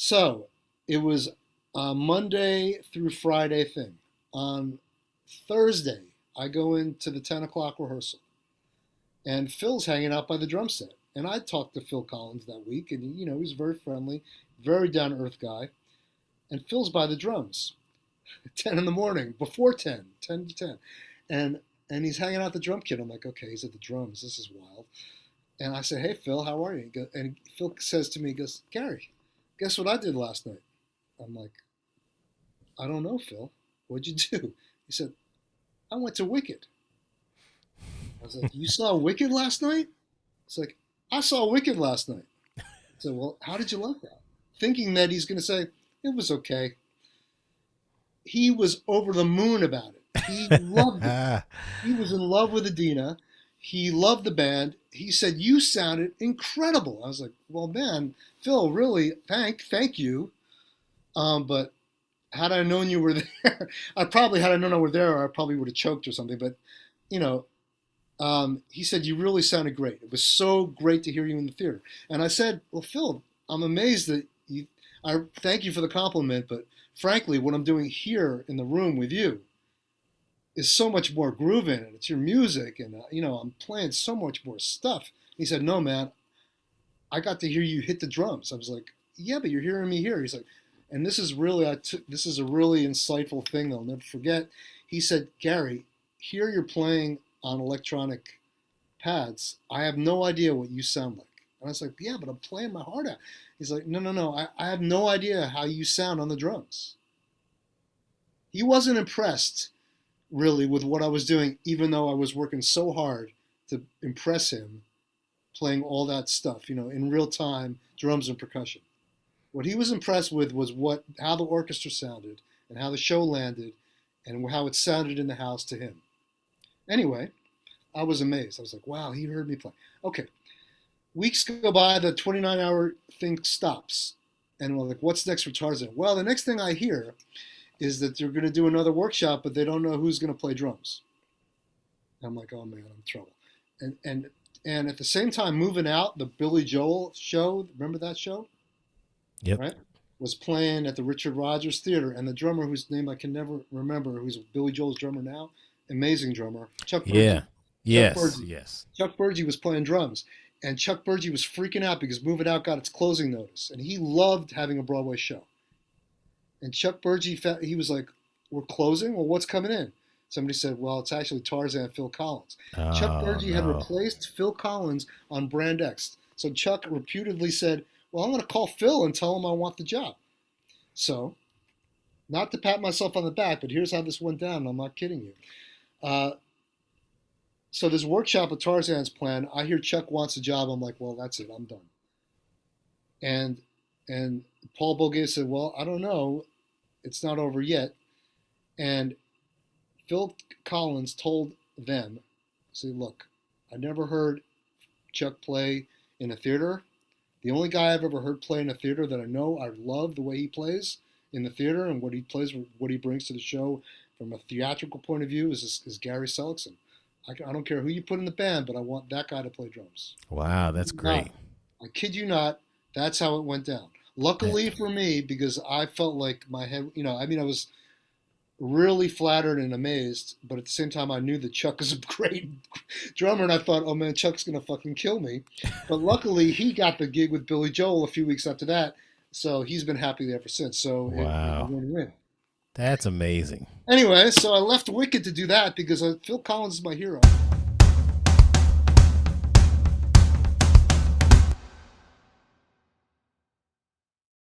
So it was a Monday through Friday thing. On Thursday, I go into the 10 o'clock rehearsal, and Phil's hanging out by the drum set. And I talked to Phil Collins that week, and he was very friendly, very down to earth guy. And Phil's by the drums, 10 in the morning, before 10, 10 to 10. And and he's hanging out the drum kit. I'm like, okay, he's at the drums. This is wild. And I say, hey, Phil, how are you? And Phil says to me, he goes, Gary, guess what I did last night? I'm like, I don't know, Phil. What'd you do? He said, I went to Wicked. I was like, you saw Wicked last night? It's like, I saw Wicked last night. I said, well, how did you like that? Thinking that he's going to say, it was okay. He was over the moon about it. He loved it. He was in love with Adina. He loved the band. He said, you sounded incredible. I was like, well, man, Phil, really, thank you. But had I known you were there, had I known I were there, I probably would have choked or something. But, you know, he said, you really sounded great. It was so great to hear you in the theater. And I said, well, Phil, I'm amazed that I thank you for the compliment, but frankly, what I'm doing here in the room with you is so much more groove in it. It's your music, and I'm playing so much more stuff. He said, no, man, I got to hear you hit the drums. I was like, yeah, but you're hearing me here. He's like, and this is really, this is a really insightful thing I'll never forget. He said, Gary, here you're playing on electronic pads. I have no idea what you sound like. And I was like, yeah, but I'm playing my heart out. He's like, no. I have no idea how you sound on the drums. He wasn't impressed really with what I was doing, even though I was working so hard to impress him, playing all that stuff, in real time, drums and percussion. What he was impressed with was how the orchestra sounded and how the show landed and how it sounded in the house to him. Anyway, I was amazed. I was like, wow, he heard me play. Okay. Weeks go by, the 29-hour thing stops. And we're like, what's next for Tarzan? Well, the next thing I hear is that they're going to do another workshop, but they don't know who's going to play drums. I'm like, oh man, I'm in trouble. And at the same time, Moving Out, the Billy Joel show, remember that show? Yep. Right? Was playing at the Richard Rodgers Theater, and the drummer whose name I can never remember, who's Billy Joel's drummer now, amazing drummer, Chuck Berge. Yeah. Yes. Yes. Chuck Berge was playing drums, and Chuck Berge was freaking out because Moving Out got its closing notice, and he loved having a Broadway show. And Chuck Berge, he was like, we're closing? Well, what's coming in? Somebody said, well, it's actually Tarzan and Phil Collins. Chuck Berge had replaced Phil Collins on Brand X. So Chuck reputedly said, well, I'm going to call Phil and tell him I want the job. So, not to pat myself on the back, but here's how this went down. I'm not kidding you. So this workshop at Tarzan's plan, I hear Chuck wants a job. I'm like, well, that's it. I'm done. And Paul Boguet said, well, I don't know. It's not over yet. And Phil Collins told them, said, look, I never heard Chuck play in a theater. The only guy I've ever heard play in a theater that I know I love the way he plays in the theater and what he plays, what he brings to the show from a theatrical point of view is Gary Seligson. I don't care who you put in the band, but I want that guy to play drums. Wow, that's great. I kid you not, that's how it went down. Luckily for me, because I felt like my head, I was really flattered and amazed, but at the same time, I knew that Chuck is a great drummer, and I thought, oh man, Chuck's going to fucking kill me. But luckily, he got the gig with Billy Joel a few weeks after that, so he's been happy ever since. So wow. It win-win. That's amazing. Anyway, so I left Wicked to do that because Phil Collins is my hero.